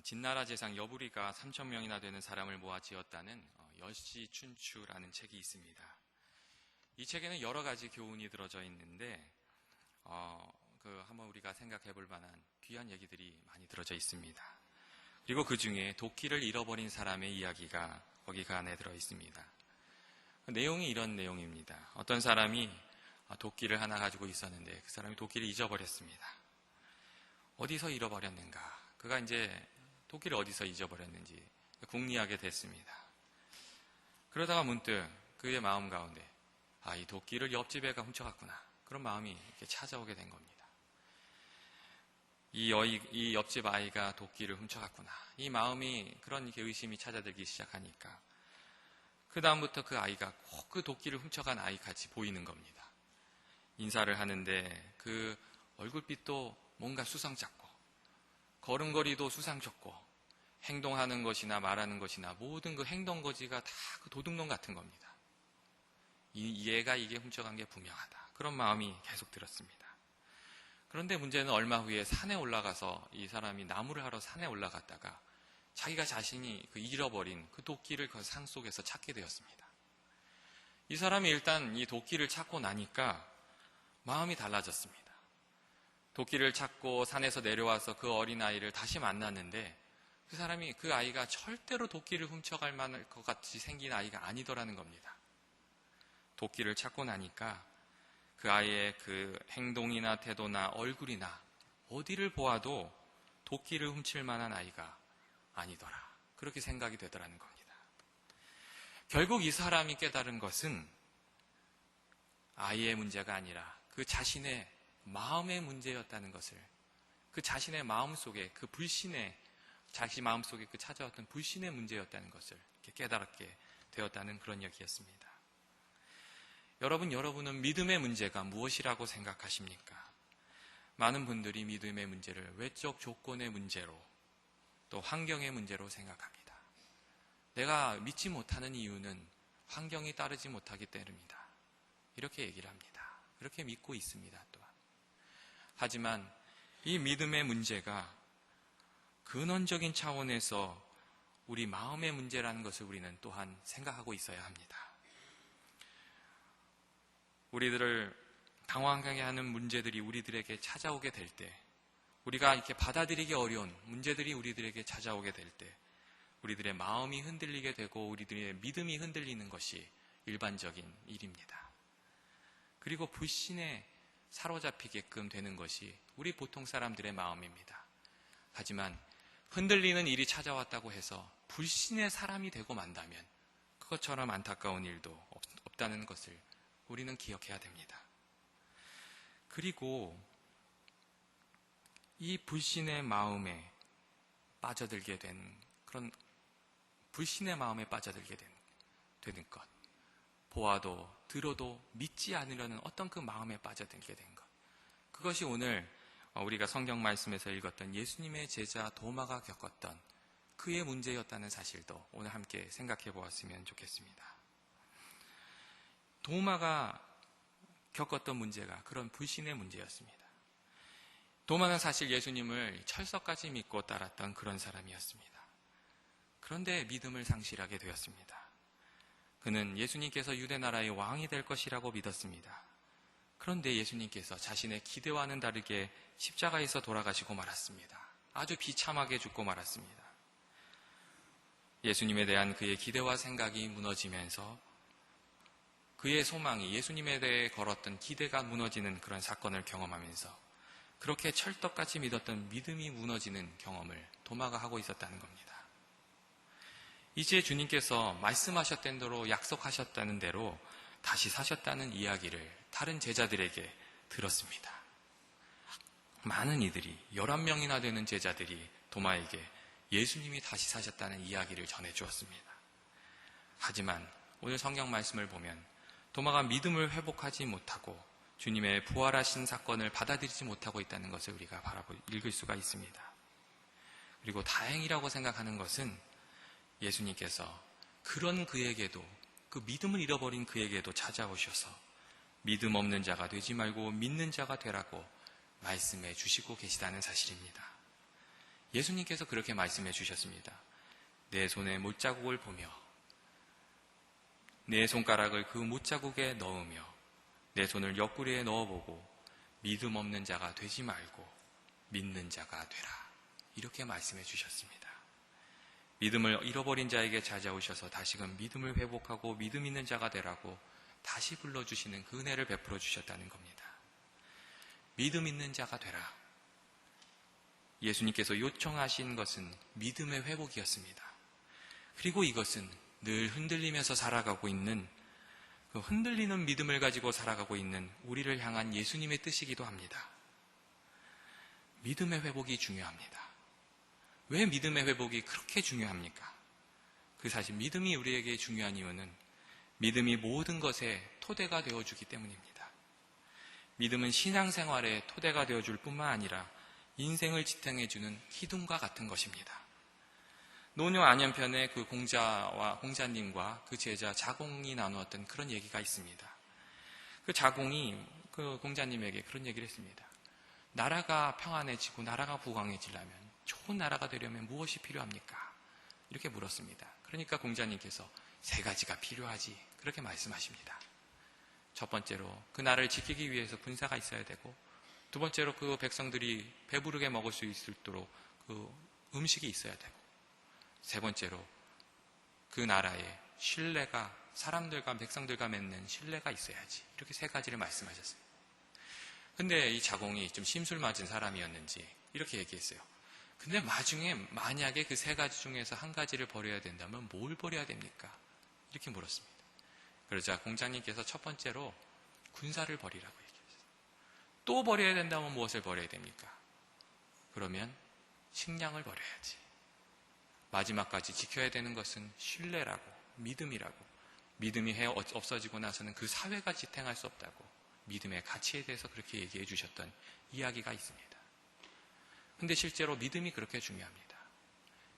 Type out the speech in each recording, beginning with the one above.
진나라 제상 여부리가 3,000명이나 되는 사람을 모아 지었다는 여시춘추라는 책이 있습니다. 이 책에는 여러 가지 교훈이 들어져 있는데 한번 우리가 생각해 볼 만한 귀한 얘기들이 많이 들어져 있습니다. 그리고 그 중에 도끼를 잃어버린 사람의 이야기가 거기 그 안에 들어 있습니다. 내용이 이런 내용입니다. 어떤 사람이 도끼를 하나 가지고 있었는데 그 사람이 도끼를 잊어버렸습니다. 어디서 잃어버렸는가? 그가 이제 도끼를 어디서 잊어버렸는지 궁리하게 됐습니다. 그러다가 문득 그의 마음 가운데 이 도끼를 옆집 애가 훔쳐갔구나. 그런 마음이 이렇게 찾아오게 된 겁니다. 이 옆집 아이가 도끼를 훔쳐갔구나. 이 마음이 그런 이렇게 의심이 찾아들기 시작하니까 그 다음부터 그 아이가 꼭 그 도끼를 훔쳐간 아이 같이 보이는 겁니다. 인사를 하는데 그 얼굴빛도 뭔가 수상쩍고 걸음걸이도 수상쩍고 행동하는 것이나 말하는 것이나 모든 그 행동거지가 다 그 도둑놈 같은 겁니다. 얘가 이게 훔쳐간 게 분명하다. 그런 마음이 계속 들었습니다. 그런데 문제는 얼마 후에 산에 올라가서 이 사람이 나무를 하러 산에 올라갔다가 자기가 자신이 그 잃어버린 그 도끼를 그 산 속에서 찾게 되었습니다. 이 사람이 일단 이 도끼를 찾고 나니까 마음이 달라졌습니다. 도끼를 찾고 산에서 내려와서 그 어린아이를 다시 만났는데 그 아이가 절대로 도끼를 훔쳐갈 만할 것 같이 생긴 아이가 아니더라는 겁니다. 도끼를 찾고 나니까 그 아이의 그 행동이나 태도나 얼굴이나 어디를 보아도 도끼를 훔칠 만한 아이가 아니더라. 그렇게 생각이 되더라는 겁니다. 결국 이 사람이 깨달은 것은 아이의 문제가 아니라 그 자신의 마음의 문제였다는 것을, 그 자신의 마음 속에 그 불신의, 자신 마음 속에 그 찾아왔던 불신의 문제였다는 것을 깨달게 되었다는 그런 얘기였습니다. 여러분은 믿음의 문제가 무엇이라고 생각하십니까? 많은 분들이 믿음의 문제를 외적 조건의 문제로 또 환경의 문제로 생각합니다. 내가 믿지 못하는 이유는 환경이 따르지 못하기 때문입니다. 이렇게 얘기를 합니다. 그렇게 믿고 있습니다. 또한. 하지만 이 믿음의 문제가 근원적인 차원에서 우리 마음의 문제라는 것을 우리는 또한 생각하고 있어야 합니다. 우리들을 당황하게 하는 문제들이 우리들에게 찾아오게 될 때, 우리가 이렇게 받아들이기 어려운 문제들이 우리들에게 찾아오게 될 때, 우리들의 마음이 흔들리게 되고 우리들의 믿음이 흔들리는 것이 일반적인 일입니다. 그리고 불신에 사로잡히게끔 되는 것이 우리 보통 사람들의 마음입니다. 하지만 흔들리는 일이 찾아왔다고 해서 불신의 사람이 되고 만다면 그것처럼 안타까운 일도 없다는 것을 우리는 기억해야 됩니다. 그리고 이 불신의 마음에 빠져들게 된 그런 불신의 마음에 빠져들게 되는 것, 보아도 들어도 믿지 않으려는 어떤 그 마음에 빠져들게 된 것, 그것이 오늘 우리가 성경 말씀에서 읽었던 예수님의 제자 도마가 겪었던 그의 문제였다는 사실도 오늘 함께 생각해 보았으면 좋겠습니다. 도마가 겪었던 문제가 그런 불신의 문제였습니다. 도마는 사실 예수님을 철석까지 믿고 따랐던 그런 사람이었습니다. 그런데 믿음을 상실하게 되었습니다. 그는 예수님께서 유대나라의 왕이 될 것이라고 믿었습니다. 그런데 예수님께서 자신의 기대와는 다르게 십자가에서 돌아가시고 말았습니다. 아주 비참하게 죽고 말았습니다. 예수님에 대한 그의 기대와 생각이 무너지면서 그의 소망이 예수님에 대해 걸었던 기대가 무너지는 그런 사건을 경험하면서 그렇게 철떡같이 믿었던 믿음이 무너지는 경험을 도마가 하고 있었다는 겁니다. 이제 주님께서 말씀하셨던 대로 약속하셨다는 대로 다시 사셨다는 이야기를 다른 제자들에게 들었습니다. 많은 이들이 11명이나 되는 제자들이 도마에게 예수님이 다시 사셨다는 이야기를 전해주었습니다. 하지만 오늘 성경 말씀을 보면 도마가 믿음을 회복하지 못하고 주님의 부활하신 사건을 받아들이지 못하고 있다는 것을 우리가 읽을 수가 있습니다. 그리고 다행이라고 생각하는 것은 예수님께서 그런 그에게도, 그 믿음을 잃어버린 그에게도 찾아오셔서 믿음 없는 자가 되지 말고 믿는 자가 되라고 말씀해 주시고 계시다는 사실입니다. 예수님께서 그렇게 말씀해 주셨습니다. 내 손에 못자국을 보며 내 손가락을 그 못자국에 넣으며 내 손을 옆구리에 넣어보고 믿음 없는 자가 되지 말고 믿는 자가 되라. 이렇게 말씀해 주셨습니다. 믿음을 잃어버린 자에게 찾아오셔서 다시금 믿음을 회복하고 믿음 있는 자가 되라고 다시 불러주시는 그 은혜를 베풀어 주셨다는 겁니다. 믿음 있는 자가 되라. 예수님께서 요청하신 것은 믿음의 회복이었습니다. 그리고 이것은 늘 흔들리면서 살아가고 있는, 그 흔들리는 믿음을 가지고 살아가고 있는 우리를 향한 예수님의 뜻이기도 합니다. 믿음의 회복이 중요합니다. 왜 믿음의 회복이 그렇게 중요합니까? 그 사실 믿음이 우리에게 중요한 이유는 믿음이 모든 것의 토대가 되어주기 때문입니다. 믿음은 신앙생활의 토대가 되어줄 뿐만 아니라 인생을 지탱해주는 기둥과 같은 것입니다. 노녀 안연편에 그 공자님과 그 제자 자공이 나누었던 그런 얘기가 있습니다. 그 자공이 그 공자님에게 그런 얘기를 했습니다. 나라가 평안해지고 나라가 부강해지려면, 좋은 나라가 되려면 무엇이 필요합니까? 이렇게 물었습니다. 그러니까 공자님께서 3가지가 필요하지, 그렇게 말씀하십니다. 첫 번째로 그 나라를 지키기 위해서 군사가 있어야 되고, 두 번째로 그 백성들이 배부르게 먹을 수 있도록 그 음식이 있어야 되고, 세 번째로 그 나라에 신뢰가, 사람들과 백성들과 맺는 신뢰가 있어야지. 이렇게 3가지를 말씀하셨어요. 근데 이 자공이 좀 심술 맞은 사람이었는지 이렇게 얘기했어요. 근데 나중에 만약에 그 3가지 중에서 한 가지를 버려야 된다면 뭘 버려야 됩니까? 이렇게 물었습니다. 그러자 공자님께서 첫 번째로 군사를 버리라고 얘기했어요. 또 버려야 된다면 무엇을 버려야 됩니까? 그러면 식량을 버려야지. 마지막까지 지켜야 되는 것은 신뢰라고, 믿음이라고. 믿음이 없어지고 나서는 그 사회가 지탱할 수 없다고, 믿음의 가치에 대해서 그렇게 얘기해 주셨던 이야기가 있습니다. 근데 실제로 믿음이 그렇게 중요합니다.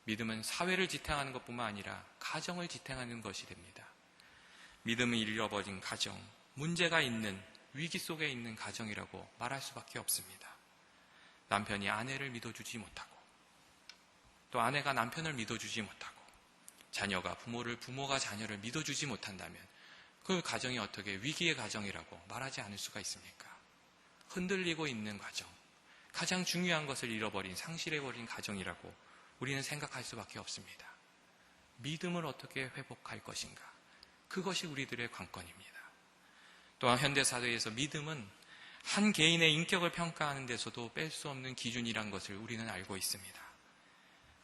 믿음은 사회를 지탱하는 것뿐만 아니라 가정을 지탱하는 것이 됩니다. 믿음을 잃어버린 가정, 문제가 있는, 위기 속에 있는 가정이라고 말할 수밖에 없습니다. 남편이 아내를 믿어주지 못하고, 또 아내가 남편을 믿어주지 못하고, 자녀가 부모가 자녀를 믿어주지 못한다면 그 가정이 어떻게 위기의 가정이라고 말하지 않을 수가 있습니까? 흔들리고 있는 가정, 가장 중요한 것을 잃어버린, 상실해버린 가정이라고 우리는 생각할 수밖에 없습니다. 믿음을 어떻게 회복할 것인가? 그것이 우리들의 관건입니다. 또한 현대사회에서 믿음은 한 개인의 인격을 평가하는 데서도 뺄 수 없는 기준이란 것을 우리는 알고 있습니다.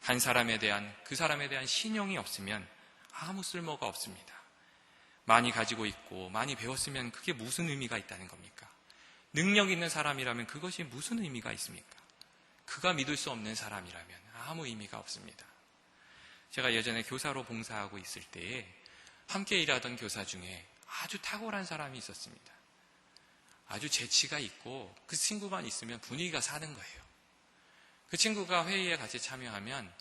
한 사람에 대한, 그 사람에 대한 신용이 없으면 아무 쓸모가 없습니다. 많이 가지고 있고 많이 배웠으면 그게 무슨 의미가 있다는 겁니까? 능력 있는 사람이라면 그것이 무슨 의미가 있습니까? 그가 믿을 수 없는 사람이라면 아무 의미가 없습니다. 제가 예전에 교사로 봉사하고 있을 때에 함께 일하던 교사 중에 아주 탁월한 사람이 있었습니다. 아주 재치가 있고 그 친구만 있으면 분위기가 사는 거예요. 그 친구가 회의에 같이 참여하면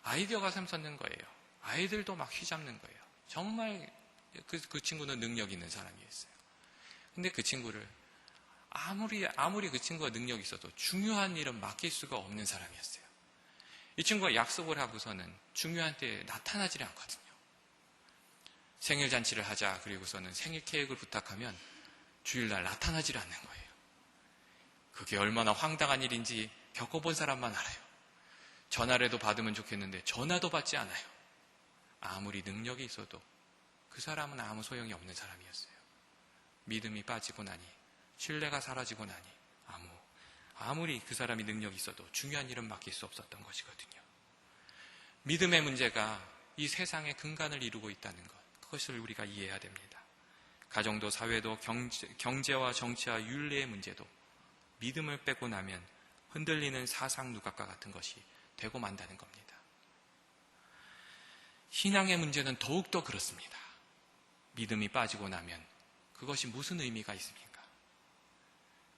아이디어가 샘솟는 거예요. 아이들도 막 휘잡는 거예요. 정말 그 친구는 능력 있는 사람이었어요. 근데 그 친구를 아무리 그 친구가 능력이 있어도 중요한 일은 맡길 수가 없는 사람이었어요. 이 친구가 약속을 하고서는 중요한 때에 나타나질 않거든요. 생일 잔치를 하자, 그리고서는 생일 케이크를 부탁하면 주일날 나타나질 않는 거예요. 그게 얼마나 황당한 일인지 겪어본 사람만 알아요. 전화라도 받으면 좋겠는데 전화도 받지 않아요. 아무리 능력이 있어도 그 사람은 아무 소용이 없는 사람이었어요. 믿음이 빠지고 나니, 신뢰가 사라지고 나니 아무리 그 사람이 능력이 있어도 중요한 일은 맡길 수 없었던 것이거든요. 믿음의 문제가 이 세상의 근간을 이루고 있다는 것, 그것을 우리가 이해해야 됩니다. 가정도 사회도 경제와 정치와 윤리의 문제도 믿음을 빼고 나면 흔들리는 사상 누각과 같은 것이 되고 만다는 겁니다. 신앙의 문제는 더욱더 그렇습니다. 믿음이 빠지고 나면 그것이 무슨 의미가 있습니까?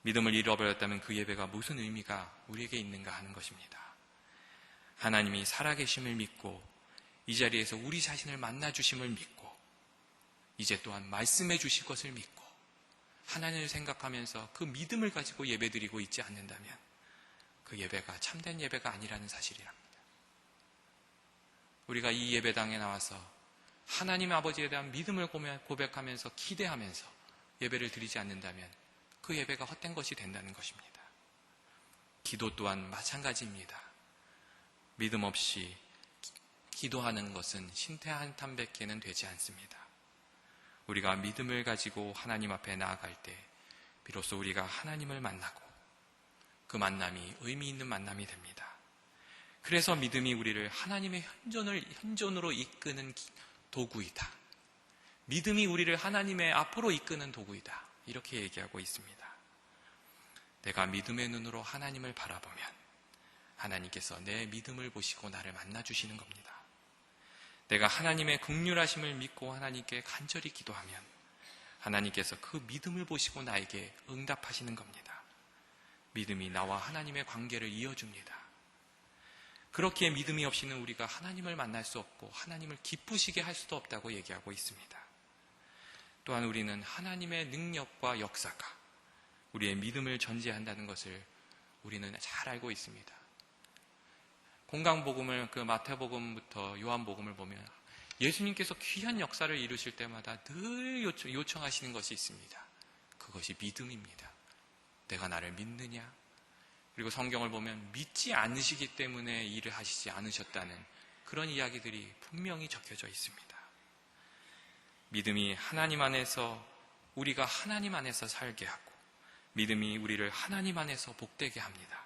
믿음을 잃어버렸다면 그 예배가 무슨 의미가 우리에게 있는가 하는 것입니다. 하나님이 살아계심을 믿고 이 자리에서 우리 자신을 만나주심을 믿고 이제 또한 말씀해 주실 것을 믿고 하나님을 생각하면서 그 믿음을 가지고 예배드리고 있지 않는다면 그 예배가 참된 예배가 아니라는 사실이랍니다. 우리가 이 예배당에 나와서 하나님 아버지에 대한 믿음을 고백하면서 기대하면서 예배를 드리지 않는다면 그 예배가 헛된 것이 된다는 것입니다. 기도 또한 마찬가지입니다. 믿음 없이 기도하는 것은 신태한탄밖에는 되지 않습니다. 우리가 믿음을 가지고 하나님 앞에 나아갈 때 비로소 우리가 하나님을 만나고 그 만남이 의미 있는 만남이 됩니다. 그래서 믿음이 우리를 하나님의 현존으로 이끄는 도구이다. 믿음이 우리를 하나님의 앞으로 이끄는 도구이다. 이렇게 얘기하고 있습니다. 내가 믿음의 눈으로 하나님을 바라보면 하나님께서 내 믿음을 보시고 나를 만나주시는 겁니다. 내가 하나님의 긍휼하심을 믿고 하나님께 간절히 기도하면 하나님께서 그 믿음을 보시고 나에게 응답하시는 겁니다. 믿음이 나와 하나님의 관계를 이어줍니다. 그렇기에 믿음이 없이는 우리가 하나님을 만날 수 없고 하나님을 기쁘시게 할 수도 없다고 얘기하고 있습니다. 또한 우리는 하나님의 능력과 역사가 우리의 믿음을 전제한다는 것을 우리는 잘 알고 있습니다. 공강복음을 마태복음부터 요한복음을 보면 예수님께서 귀한 역사를 이루실 때마다 늘 요청하시는 것이 있습니다. 그것이 믿음입니다. 내가 나를 믿느냐? 그리고 성경을 보면 믿지 않으시기 때문에 일을 하시지 않으셨다는 그런 이야기들이 분명히 적혀져 있습니다. 믿음이 하나님 안에서 우리가 하나님 안에서 살게 하고 믿음이 우리를 하나님 안에서 복되게 합니다.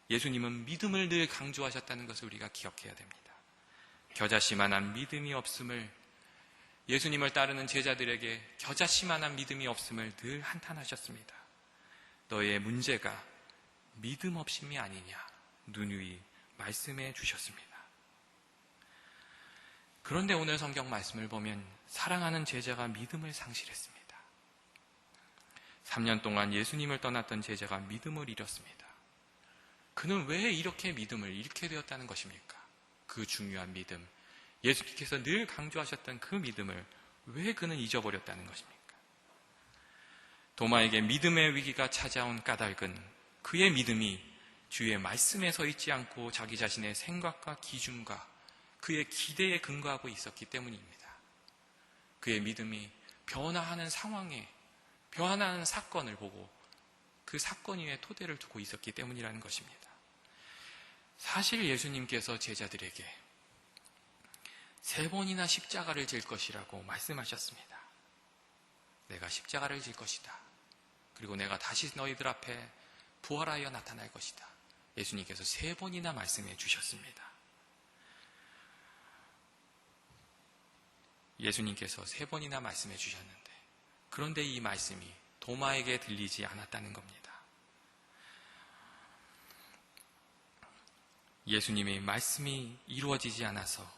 예수님은 믿음을 늘 강조하셨다는 것을 우리가 기억해야 됩니다. 겨자씨만한 믿음이 없음을 예수님을 따르는 제자들에게 겨자씨만한 믿음이 없음을 늘 한탄하셨습니다. 너의 문제가 믿음 없음이 아니냐 누누이 말씀해 주셨습니다. 그런데 오늘 성경 말씀을 보면 사랑하는 제자가 믿음을 상실했습니다. 3년 동안 예수님을 떠났던 제자가 믿음을 잃었습니다. 그는 왜 이렇게 믿음을 잃게 되었다는 것입니까? 그 중요한 믿음, 예수님께서 늘 강조하셨던 그 믿음을 왜 그는 잊어버렸다는 것입니까? 도마에게 믿음의 위기가 찾아온 까닭은 그의 믿음이 주의 말씀에 서 있지 않고 자기 자신의 생각과 기준과 그의 기대에 근거하고 있었기 때문입니다. 그의 믿음이 변화하는 상황에 변화하는 사건을 보고 그 사건 위에 토대를 두고 있었기 때문이라는 것입니다. 사실 예수님께서 제자들에게 3번이나 십자가를 질 것이라고 말씀하셨습니다. 내가 십자가를 질 것이다. 그리고 내가 다시 너희들 앞에 부활하여 나타날 것이다. 예수님께서 3번이나 말씀해 주셨습니다. 예수님께서 3번이나 말씀해 주셨는데 그런데 이 말씀이 도마에게 들리지 않았다는 겁니다. 예수님의 말씀이 이루어지지 않아서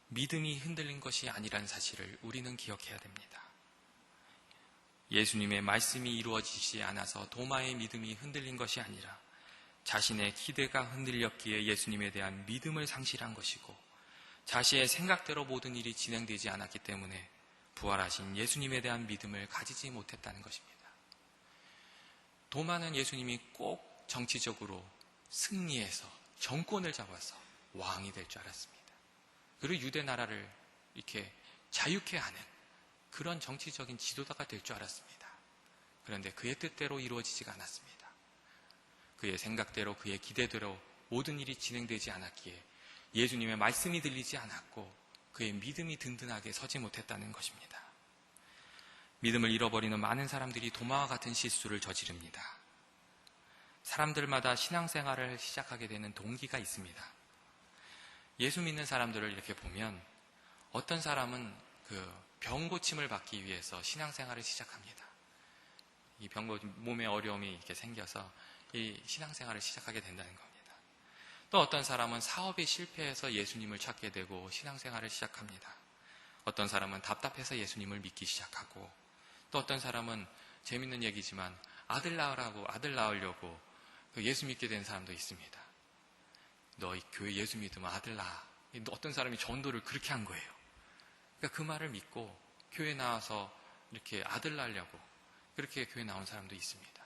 믿음이 흔들린 것이 아니라는 사실을 우리는 기억해야 됩니다. 예수님의 말씀이 이루어지지 않아서 도마의 믿음이 흔들린 것이 아니라 자신의 기대가 흔들렸기에 예수님에 대한 믿음을 상실한 것이고 자신의 생각대로 모든 일이 진행되지 않았기 때문에 부활하신 예수님에 대한 믿음을 가지지 못했다는 것입니다. 도마는 예수님이 꼭 정치적으로 승리해서 정권을 잡아서 왕이 될 줄 알았습니다. 그리고 유대 나라를 이렇게 자유케 하는 그런 정치적인 지도자가 될 줄 알았습니다. 그런데 그의 뜻대로 이루어지지가 않았습니다. 그의 생각대로 그의 기대대로 모든 일이 진행되지 않았기에 예수님의 말씀이 들리지 않았고 그의 믿음이 든든하게 서지 못했다는 것입니다. 믿음을 잃어버리는 많은 사람들이 도마와 같은 실수를 저지릅니다. 사람들마다 신앙생활을 시작하게 되는 동기가 있습니다. 예수 믿는 사람들을 이렇게 보면 어떤 사람은 그 병 고침을 받기 위해서 신앙생활을 시작합니다. 이 몸에 어려움이 이렇게 생겨서 이 신앙생활을 시작하게 된다는 겁니다. 또 어떤 사람은 사업이 실패해서 예수님을 찾게 되고 신앙생활을 시작합니다. 어떤 사람은 답답해서 예수님을 믿기 시작하고 또 어떤 사람은 재밌는 얘기지만 아들 낳으려고 예수 믿게 된 사람도 있습니다. 너 교회 예수 믿으면 아들 낳아. 어떤 사람이 전도를 그렇게 한 거예요. 그러니까 그 말을 믿고 교회 나와서 이렇게 아들 낳으려고 그렇게 교회 나온 사람도 있습니다.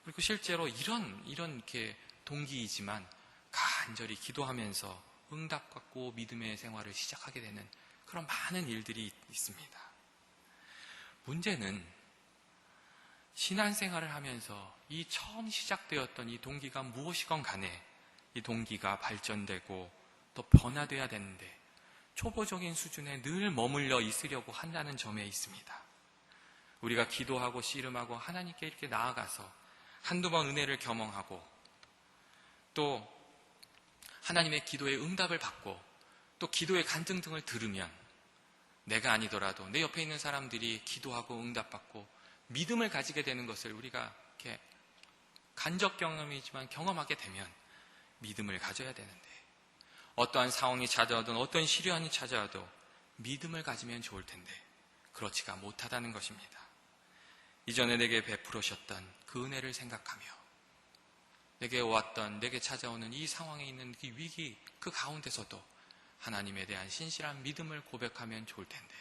그리고 실제로 이런 이렇게 동기이지만 간절히 기도하면서 응답받고 믿음의 생활을 시작하게 되는 그런 많은 일들이 있습니다. 문제는 신앙생활을 하면서 이 처음 시작되었던 이 동기가 무엇이건 간에 이 동기가 발전되고 또 변화돼야 되는데 초보적인 수준에 늘 머물러 있으려고 한다는 점에 있습니다. 우리가 기도하고 씨름하고 하나님께 이렇게 나아가서 한두 번 은혜를 경험하고 또 하나님의 기도에 응답을 받고 또 기도의 간증 등을 들으면 내가 아니더라도 내 옆에 있는 사람들이 기도하고 응답받고 믿음을 가지게 되는 것을 우리가 이렇게 간접 경험이지만 경험하게 되면 믿음을 가져야 되는데 어떠한 상황이 찾아오든 어떤 시련이 찾아와도 믿음을 가지면 좋을 텐데 그렇지가 못하다는 것입니다. 이전에 내게 베풀으셨던 그 은혜를 생각하며 내게 왔던 내게 찾아오는 이 상황에 있는 그 위기 그 가운데서도 하나님에 대한 신실한 믿음을 고백하면 좋을 텐데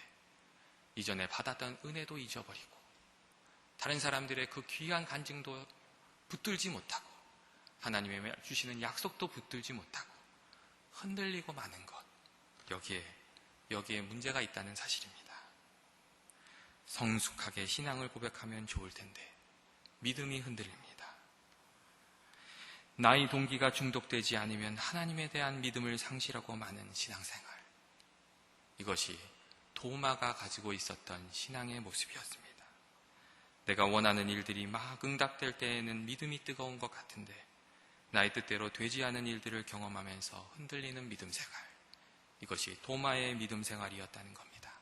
이전에 받았던 은혜도 잊어버리고 다른 사람들의 그 귀한 간증도 붙들지 못하고 하나님의 주시는 약속도 붙들지 못하고 흔들리고 마는 것 여기에 문제가 있다는 사실입니다. 성숙하게 신앙을 고백하면 좋을 텐데 믿음이 흔들립니다. 나의 동기가 중독되지 않으면 하나님에 대한 믿음을 상실하고 마는 신앙생활 이것이 도마가 가지고 있었던 신앙의 모습이었습니다. 내가 원하는 일들이 막 응답될 때에는 믿음이 뜨거운 것 같은데 나의 뜻대로 되지 않은 일들을 경험하면서 흔들리는 믿음 생활 이것이 도마의 믿음 생활이었다는 겁니다.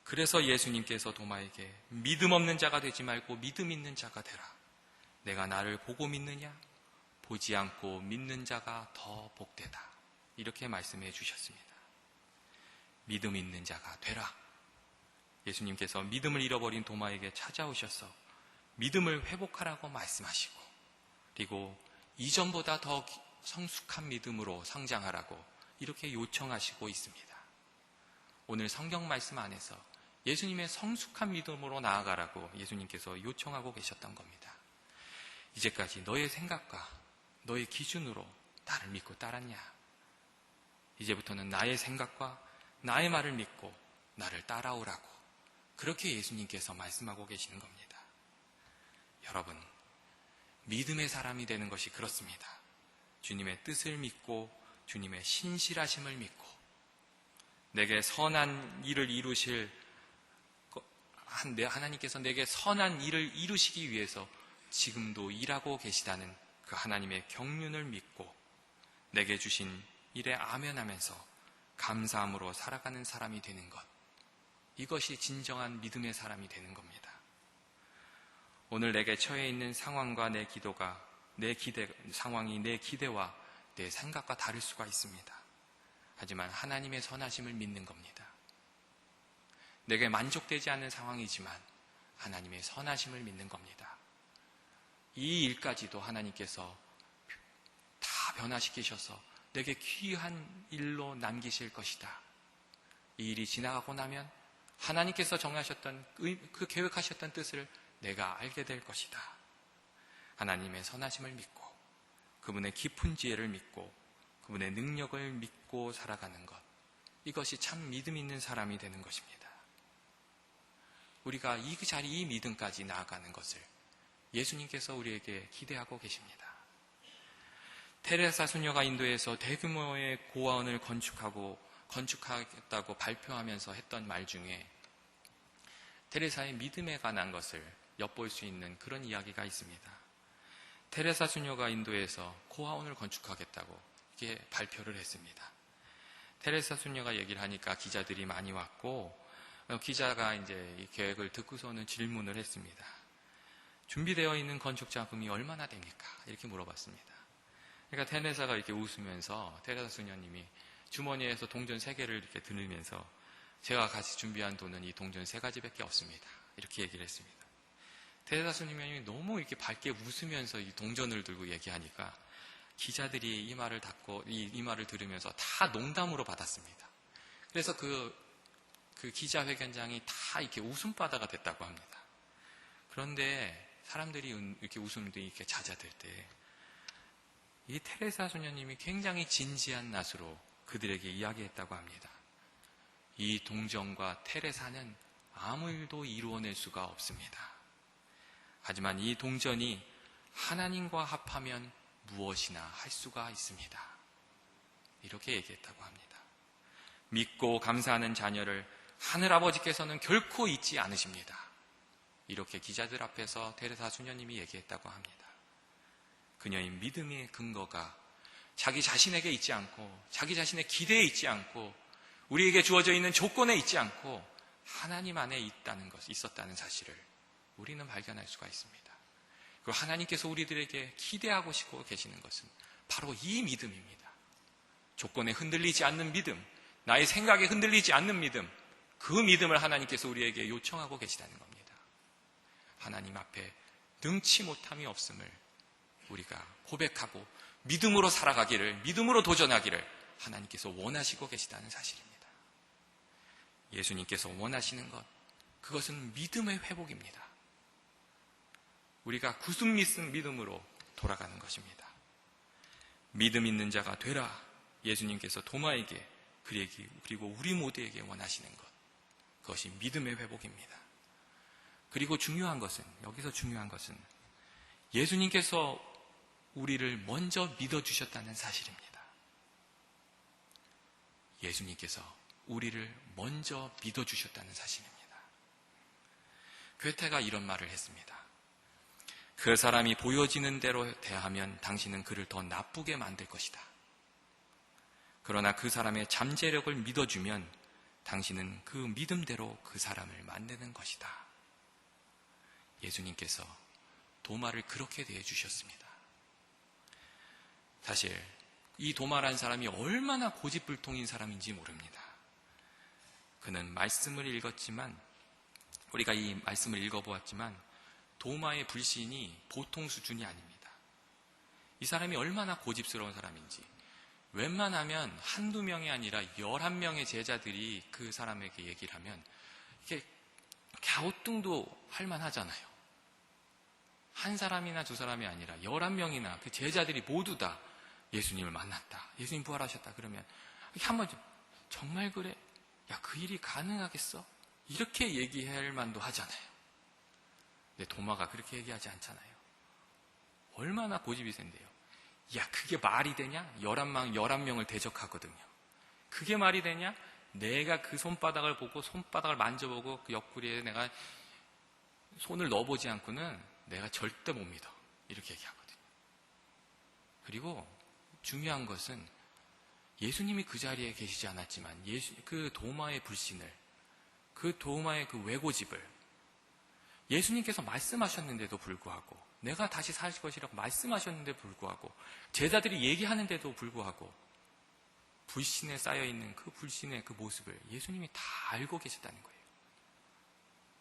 그래서 예수님께서 도마에게 믿음 없는 자가 되지 말고 믿음 있는 자가 되라. 내가 나를 보고 믿느냐? 보지 않고 믿는 자가 더 복되다. 이렇게 말씀해 주셨습니다. 믿음 있는 자가 되라. 예수님께서 믿음을 잃어버린 도마에게 찾아오셔서 믿음을 회복하라고 말씀하시고 그리고 이전보다 더 성숙한 믿음으로 성장하라고 이렇게 요청하시고 있습니다. 오늘 성경 말씀 안에서 예수님의 성숙한 믿음으로 나아가라고 예수님께서 요청하고 계셨던 겁니다. 이제까지 너의 생각과 너의 기준으로 나를 믿고 따랐냐? 이제부터는 나의 생각과 나의 말을 믿고 나를 따라오라고 그렇게 예수님께서 말씀하고 계시는 겁니다. 여러분, 믿음의 사람이 되는 것이 그렇습니다. 주님의 뜻을 믿고 주님의 신실하심을 믿고 내게 선한 일을 이루실 하나님께서 내게 선한 일을 이루시기 위해서 지금도 일하고 계시다는 그 하나님의 경륜을 믿고 내게 주신 일에 아멘하면서 감사함으로 살아가는 사람이 되는 것 이것이 진정한 믿음의 사람이 되는 겁니다. 오늘 내게 처해 있는 상황과 내 기도가 상황이 내 기대와 내 생각과 다를 수가 있습니다. 하지만 하나님의 선하심을 믿는 겁니다. 내게 만족되지 않는 상황이지만 하나님의 선하심을 믿는 겁니다. 이 일까지도 하나님께서 다 변화시키셔서 내게 귀한 일로 남기실 것이다. 이 일이 지나가고 나면 하나님께서 정하셨던 그 계획하셨던 뜻을 내가 알게 될 것이다. 하나님의 선하심을 믿고 그분의 깊은 지혜를 믿고 그분의 능력을 믿고 살아가는 것 이것이 참 믿음 있는 사람이 되는 것입니다. 우리가 이 자리 이 믿음까지 나아가는 것을 예수님께서 우리에게 기대하고 계십니다. 테레사 수녀가 인도에서 대규모의 고아원을 건축하겠다고 발표하면서 했던 말 중에 테레사의 믿음에 관한 것을 엿볼 수 있는 그런 이야기가 있습니다. 테레사 수녀가 인도에서 고아원을 건축하겠다고 이게 발표를 했습니다. 테레사 수녀가 얘기를 하니까 기자들이 많이 왔고 기자가 이제 이 계획을 듣고서는 질문을 했습니다. 준비되어 있는 건축 자금이 얼마나 됩니까? 이렇게 물어봤습니다. 그러니까 테레사가 이렇게 웃으면서 테레사 수녀님이 주머니에서 동전 3개를 이렇게 들으면서 제가 같이 준비한 돈은 이 동전 3가지밖에 없습니다. 이렇게 얘기를 했습니다. 테레사 수녀님이 너무 이렇게 밝게 웃으면서 이 동전을 들고 얘기하니까 기자들이 이 말을 듣고 이 말을 들으면서 다 농담으로 받았습니다. 그래서 그 기자회견장이 다 이렇게 웃음바다가 됐다고 합니다. 그런데 사람들이 이렇게 웃음도 이렇게 잦아들 때 이 테레사 수녀님이 굉장히 진지한 낯으로 그들에게 이야기했다고 합니다. 이 동정과 테레사는 아무 일도 이루어낼 수가 없습니다. 하지만 이 동전이 하나님과 합하면 무엇이나 할 수가 있습니다. 이렇게 얘기했다고 합니다. 믿고 감사하는 자녀를 하늘아버지께서는 결코 잊지 않으십니다. 이렇게 기자들 앞에서 테레사 수녀님이 얘기했다고 합니다. 그녀의 믿음의 근거가 자기 자신에게 있지 않고 자기 자신의 기대에 있지 않고 우리에게 주어져 있는 조건에 있지 않고 하나님 안에 있었다는 사실을 우리는 발견할 수가 있습니다. 그리고 하나님께서 우리들에게 기대하고 싶고 계시는 것은 바로 이 믿음입니다. 조건에 흔들리지 않는 믿음, 나의 생각에 흔들리지 않는 믿음, 그 믿음을 하나님께서 우리에게 요청하고 계시다는 겁니다. 하나님 앞에 능치 못함이 없음을 우리가 고백하고 믿음으로 살아가기를, 믿음으로 도전하기를 하나님께서 원하시고 계시다는 사실입니다. 예수님께서 원하시는 것, 그것은 믿음의 회복입니다. 우리가 굳은 믿음으로 돌아가는 것입니다. 믿음 있는 자가 되라. 예수님께서 도마에게 그리고 우리 모두에게 원하시는 것, 그것이 믿음의 회복입니다. 그리고 여기서 중요한 것은 예수님께서 우리를 먼저 믿어주셨다는 사실입니다. 예수님께서 우리를 먼저 믿어주셨다는 사실입니다. 괴테가 이런 말을 했습니다. 그 사람이 보여지는 대로 대하면 당신은 그를 더 나쁘게 만들 것이다. 그러나 그 사람의 잠재력을 믿어주면 당신은 그 믿음대로 그 사람을 만드는 것이다. 예수님께서 도마를 그렇게 대해주셨습니다. 사실 이 도마란 사람이 얼마나 고집불통인 사람인지 모릅니다. 그는 말씀을 읽었지만, 우리가 이 말씀을 읽어보았지만 도마의 불신이 보통 수준이 아닙니다. 이 사람이 얼마나 고집스러운 사람인지, 웬만하면 한두 명이 아니라 11명의 제자들이 그 사람에게 얘기를 하면 이게 갸우뚱도 할만하잖아요. 한 사람이나 두 사람이 아니라 11명이나 그 제자들이 모두 다 예수님을 만났다, 예수님 부활하셨다 그러면 한번 정말 그래? 야, 그 일이 가능하겠어? 이렇게 얘기할 만도 하잖아요. 근데 도마가 그렇게 얘기하지 않잖아요. 얼마나 고집이 센데요. 야, 그게 말이 되냐? 11명을 대적하거든요. 그게 말이 되냐? 내가 그 손바닥을 보고 손바닥을 만져보고 그 옆구리에 내가 손을 넣어보지 않고는 내가 절대 못 믿어. 이렇게 얘기하거든요. 그리고 중요한 것은 예수님이 그 자리에 계시지 않았지만 그 도마의 불신을, 그 도마의 그 왜고집을 예수님께서 말씀하셨는데도 불구하고, 내가 다시 살 것이라고 말씀하셨는데도 불구하고, 제자들이 얘기하는데도 불구하고 불신에 쌓여있는 그 불신의 그 모습을 예수님이 다 알고 계셨다는 거예요.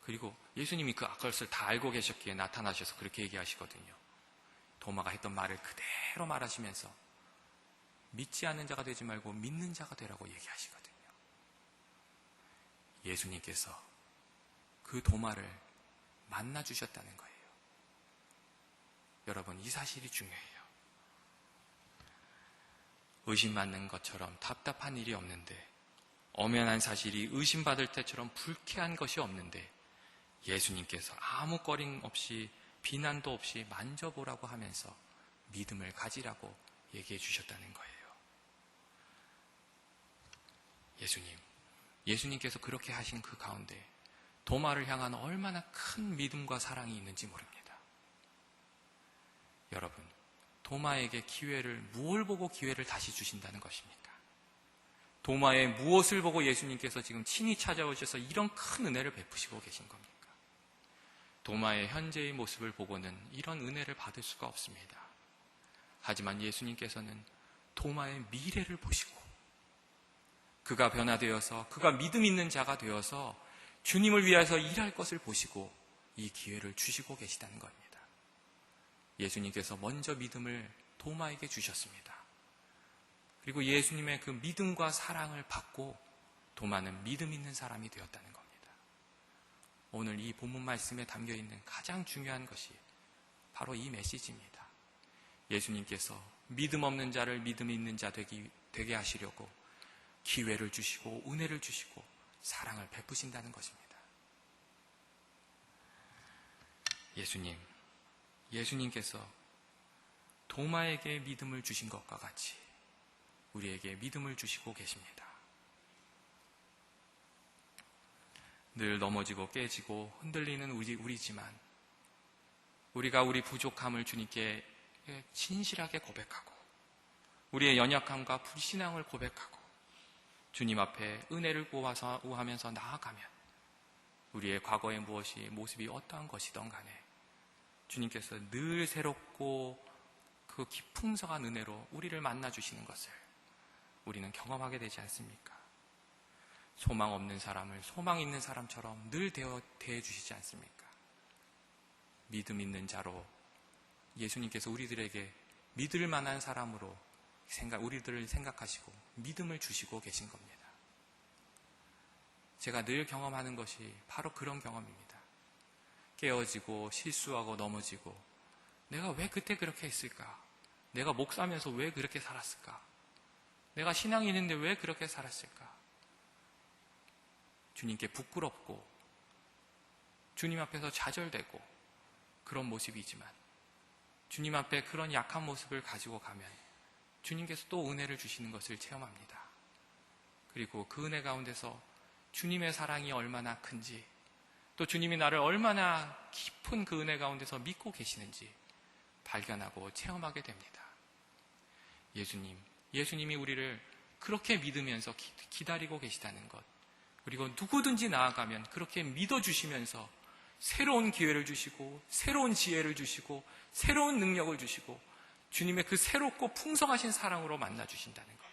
그리고 예수님이 그 것을 다 알고 계셨기에 나타나셔서 그렇게 얘기하시거든요. 도마가 했던 말을 그대로 말하시면서 믿지 않는 자가 되지 말고 믿는 자가 되라고 얘기하시거든요. 예수님께서 그 도마를 만나주셨다는 거예요. 여러분, 이 사실이 중요해요. 의심받는 것처럼 답답한 일이 없는데, 엄연한 사실이 의심받을 때처럼 불쾌한 것이 없는데, 예수님께서 아무 꺼림 없이 비난도 없이 만져보라고 하면서 믿음을 가지라고 얘기해 주셨다는 거예요. 예수님께서 그렇게 하신 그 가운데 도마를 향한 얼마나 큰 믿음과 사랑이 있는지 모릅니다. 여러분, 도마에게 무엇을 보고 기회를 다시 주신다는 것입니까? 도마의 무엇을 보고 예수님께서 지금 친히 찾아오셔서 이런 큰 은혜를 베푸시고 계신 겁니까? 도마의 현재의 모습을 보고는 이런 은혜를 받을 수가 없습니다. 하지만 예수님께서는 도마의 미래를 보시고 그가 변화되어서, 그가 믿음 있는 자가 되어서 주님을 위해서 일할 것을 보시고 이 기회를 주시고 계시다는 겁니다. 예수님께서 먼저 믿음을 도마에게 주셨습니다. 그리고 예수님의 그 믿음과 사랑을 받고 도마는 믿음 있는 사람이 되었다는 겁니다. 오늘 이 본문 말씀에 담겨있는 가장 중요한 것이 바로 이 메시지입니다. 예수님께서 믿음 없는 자를 믿음 있는 자 되게 하시려고 기회를 주시고 은혜를 주시고 사랑을 베푸신다는 것입니다. 예수님께서 도마에게 믿음을 주신 것과 같이 우리에게 믿음을 주시고 계십니다. 늘 넘어지고 깨지고 흔들리는 우리지만 우리가 우리 부족함을 주님께 진실하게 고백하고 우리의 연약함과 불신앙을 고백하고 주님 앞에 은혜를 구하면서 나아가면 우리의 과거의 모습이 어떠한 것이든 간에 주님께서 늘 새롭고 그 풍성한 은혜로 우리를 만나주시는 것을 우리는 경험하게 되지 않습니까? 소망 없는 사람을 소망 있는 사람처럼 늘 대해주시지 않습니까? 믿음 있는 자로 예수님께서 우리들에게 믿을 만한 사람으로 우리들을 생각하시고 믿음을 주시고 계신 겁니다. 제가 늘 경험하는 것이 바로 그런 경험입니다. 깨어지고 실수하고 넘어지고 내가 왜 그때 그렇게 했을까? 내가 목사면서 왜 그렇게 살았을까? 내가 신앙이 있는데 왜 그렇게 살았을까? 주님께 부끄럽고 주님 앞에서 좌절되고 그런 모습이지만 주님 앞에 그런 약한 모습을 가지고 가면 주님께서 또 은혜를 주시는 것을 체험합니다. 그리고 그 은혜 가운데서 주님의 사랑이 얼마나 큰지 또 주님이 나를 얼마나 깊은 그 은혜 가운데서 믿고 계시는지 발견하고 체험하게 됩니다. 예수님이 우리를 그렇게 믿으면서 기다리고 계시다는 것, 그리고 누구든지 나아가면 그렇게 믿어주시면서 새로운 기회를 주시고 새로운 지혜를 주시고 새로운 능력을 주시고 주님의 그 새롭고 풍성하신 사랑으로 만나주신다는 것,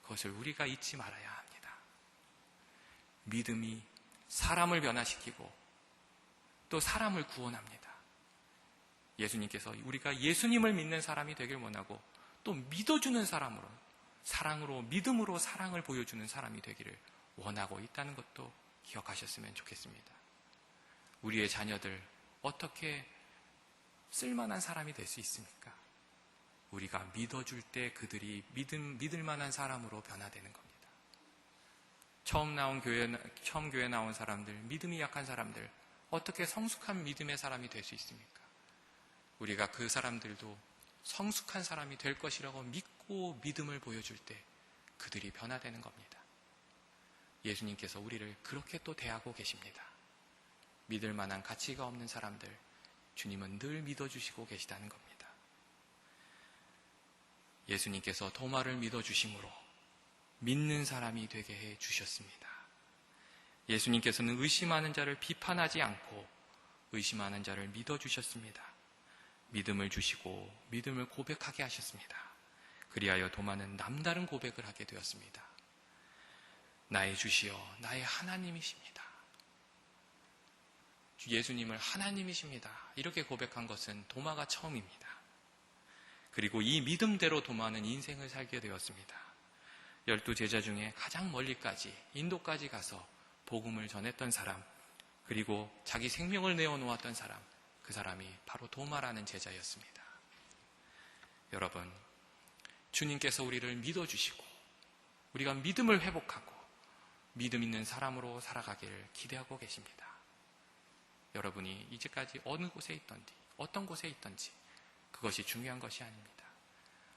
그것을 우리가 잊지 말아야 합니다. 믿음이 사람을 변화시키고 또 사람을 구원합니다. 예수님께서 우리가 예수님을 믿는 사람이 되길 원하고 또 믿어주는 사람으로 사랑으로 믿음으로 사랑을 보여주는 사람이 되기를 원하고 있다는 것도 기억하셨으면 좋겠습니다. 우리의 자녀들 어떻게 쓸만한 사람이 될 수 있습니까? 우리가 믿어줄 때 그들이 믿을 만한 사람으로 변화되는 겁니다. 처음 교회 나온 사람들, 믿음이 약한 사람들, 어떻게 성숙한 믿음의 사람이 될 수 있습니까? 우리가 그 사람들도 성숙한 사람이 될 것이라고 믿고 믿음을 보여줄 때 그들이 변화되는 겁니다. 예수님께서 우리를 그렇게 또 대하고 계십니다. 믿을 만한 가치가 없는 사람들, 주님은 늘 믿어주시고 계시다는 겁니다. 예수님께서 도마를 믿어주심으로 믿는 사람이 되게 해주셨습니다. 예수님께서는 의심하는 자를 비판하지 않고 의심하는 자를 믿어주셨습니다. 믿음을 주시고 믿음을 고백하게 하셨습니다. 그리하여 도마는 남다른 고백을 하게 되었습니다. 나의 주시여 나의 하나님이십니다. 예수님을 하나님이십니다. 이렇게 고백한 것은 도마가 처음입니다. 그리고 이 믿음대로 도마는 인생을 살게 되었습니다. 12 제자 중에 가장 멀리까지 인도까지 가서 복음을 전했던 사람, 그리고 자기 생명을 내어놓았던 사람, 그 사람이 바로 도마라는 제자였습니다. 여러분, 주님께서 우리를 믿어주시고 우리가 믿음을 회복하고 믿음 있는 사람으로 살아가기를 기대하고 계십니다. 여러분이 이제까지 어느 곳에 있던지 어떤 곳에 있던지 그것이 중요한 것이 아닙니다.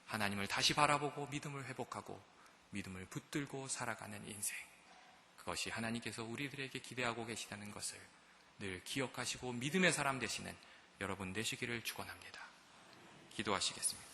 하나님을 다시 바라보고 믿음을 회복하고 믿음을 붙들고 살아가는 인생, 그것이 하나님께서 우리들에게 기대하고 계시다는 것을 늘 기억하시고 믿음의 사람 되시는 여러분 되시기를 축원합니다. 기도하시겠습니다.